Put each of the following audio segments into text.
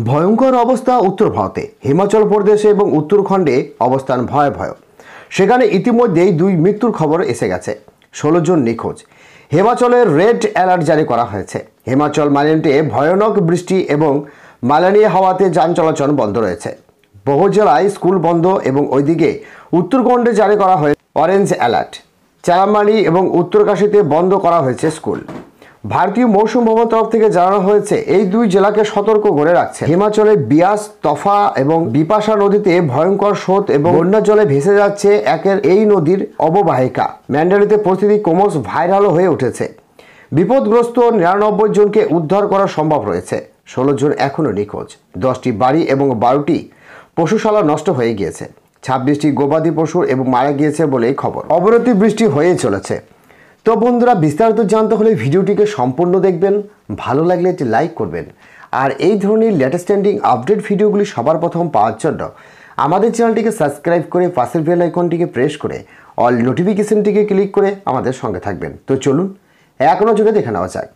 ভয়ঙ্কর অবস্থা উত্তর ভারতে। হিমাচল প্রদেশে এবং উত্তরাখণ্ডে অবস্থান ভয়াবহ। সেখানে ইতিমধ্যেই 2 মৃত্যুর খবর এসে গেছে। 16 জন নিখোঁজ। হিমাচলে রেড অ্যালার্ট জারি করা হয়েছে। হিমাচল মালিন্টে ভয়ানক বৃষ্টি এবং মালানি হাওয়াতে যান চলাচল বন্ধ রয়েছে। বহু জেলায় স্কুল বন্ধ এবং ওইদিকে উত্তরাখণ্ডে জারি করা হয়েছে অরেঞ্জ অ্যালার্ট। চারামানি এবং উত্তরকাশীতে বন্ধ করা হয়েছে স্কুল। ভারতীয় মৌসুম ভবন তরফ থেকে জানানো হয়েছে এই 2 জেলাকে সতর্ক করে রাখছে। হিমাচলে বিয়াস, তফা এবং বিপাশা নদীতে ভয়ঙ্কর স্রোত এবং বন্যার জলে ভেসে যাচ্ছে এই নদীর অববাহিকা। ম্যান্ডারিতে পরিস্থিতি ক্রমশ ভাইরাল হয়ে উঠেছে। বিপদগ্রস্ত 99 জনকে উদ্ধার করা সম্ভব রয়েছে। 16 জন এখনও নিখোঁজ। 10টি বাড়ি এবং 12টি পশুশালা নষ্ট হয়ে গিয়েছে। 26টি গবাদি পশু এবং মারা গিয়েছে বলেই খবর। অবরতি বৃষ্টি হয়েই চলেছে। তো বন্ধুরা, বিস্তারিত জানতে হলে ভিডিওটিকে সম্পূর্ণ দেখবেন। ভালো লাগলে একটি লাইক করবেন। আর এই ধরনের লেটেস্ট ট্রেন্ডিং আপডেট ভিডিওগুলি সবার প্রথম পাওয়ার জন্য আমাদের চ্যানেলটিকে সাবস্ক্রাইব করে পাশের বেল আইকনটিকে প্রেস করে অল নোটিফিকেশনটিকে ক্লিক করে আমাদের সঙ্গে থাকবেন। তো চলুন এক নজরে দেখে নেওয়া যাক।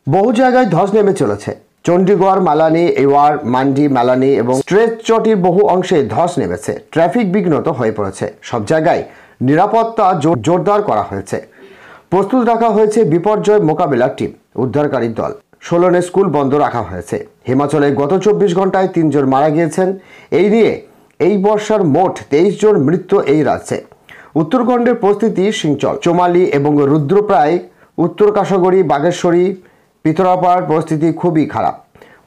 বহু জায়গায় ধস নেমে চলেছে। চণ্ডীগড়, মালানি, এওয়ার, মান্ডি, মালানি এবং স্ট্রেচ চটির বহু অংশে ধস নেমেছে। ট্রাফিক বিঘ্নত হয়ে পড়েছে। সব জায়গায় নিরাপত্তা জোরদার করা হয়েছে। প্রস্তুত রাখা হয়েছে বিপর্যয় মোকাবিলার টিম, উদ্ধারকারী দল। 16 স্কুল বন্ধ রাখা হয়েছে। হিমাচলে গত 24 ঘন্টায় 3 জন মারা গিয়েছেন। এই নিয়ে এই বর্ষার মোট 23 জন মৃত্যু এই রাজ্যে। উত্তরাখণ্ডের পরিস্থিতি সিংচল, চোমালি এবং রুদ্রপ্রায়, উত্তর কাশগড়ি, বাগেশ্বরী, পিথরাপাড়ার পরিস্থিতি খুবই খারাপ।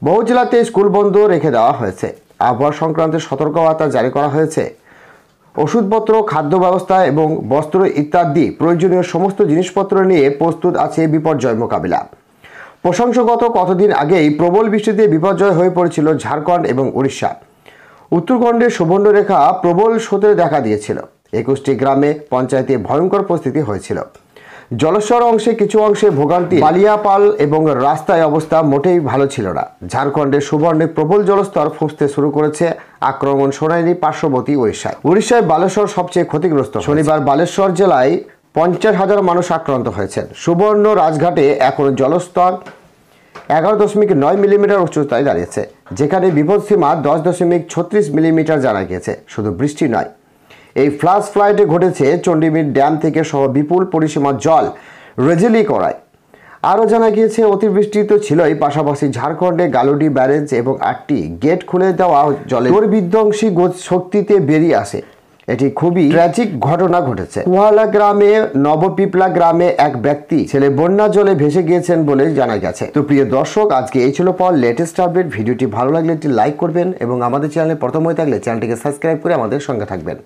বহু জেলাতে স্কুল বন্ধ রেখে দেওয়া হয়েছে। আবহাওয়া সংক্রান্ত সতর্কবার্তা জারি করা হয়েছে। ওষুধপত্র, খাদ্য ব্যবস্থা এবং বস্ত্র ইত্যাদি প্রয়োজনীয় সমস্ত জিনিসপত্র নিয়ে প্রস্তুত আছে বিপর্যয় মোকাবিলা। প্রশংসগত কতদিন আগেই প্রবল বৃষ্টিতে বিপর্যয় হয়ে পড়েছিল ঝাড়খণ্ড এবং উড়িষ্যা। উত্তরাখণ্ডের সুবর্ণরেখা প্রবল স্রোতে দেখা দিয়েছিল। 21টি গ্রামে পঞ্চায়েতে ভয়ঙ্কর পরিস্থিতি হয়েছিল। জলস্তর অংশে কিছু অংশে ভোগান্তি। বালিয়াপাল এবং রাস্তায় অবস্থা মোটেই ভালো ছিল না। ঝাড়খণ্ডের সুবর্ণে প্রবল জলস্তর ফুঁসতে শুরু করেছে। আক্রমণ শোনায়নি পার্শ্ববর্তী উড়িষ্যায় বালেশ্বর সবচেয়ে ক্ষতিগ্রস্ত। শনিবার বালেশ্বর জেলায় 50,000 মানুষ আক্রান্ত হয়েছেন। সুবর্ণ রাজঘাটে এখন জলস্তর 11.9 মিলিমিটার উচ্চতায় দাঁড়িয়েছে, যেখানে বিপদসীমা 10.36 মিলিমিটার জানা গিয়েছে। শুধু বৃষ্টি নয়, এই ফ্লাশ ফ্লাইটে ঘটেছে চণ্ডীমির ড্যাম থেকে সহ বিপুল পরিসীমার জল রেজেলি করায়। আরও জানা গিয়েছে অতিবৃষ্টি তো ছিলই, পাশাপাশি ঝাড়খণ্ডে গালুডি ব্যারেজ এবং 8টি গেট খুলে দেওয়া জলে বিধ্বংসী শক্তিতে বেরিয়ে আসে। এটি খুবই ট্র্যাজিক ঘটনা ঘটেছে। কুয়ালা গ্রামে, নবপিপলা গ্রামে এক ব্যক্তি ছেলে বন্যা জলে ভেসে গিয়েছেন বলে জানা গেছে। তো প্রিয় দর্শক, আজকে এই ছিল পাওয়ার লেটেস্ট আপডেট। ভিডিওটি ভালো লাগলে একটি লাইক করবেন এবং আমাদের চ্যানেলে প্রথম হয়ে থাকলে চ্যানেলটিকে সাবস্ক্রাইব করে আমাদের সঙ্গে থাকবেন।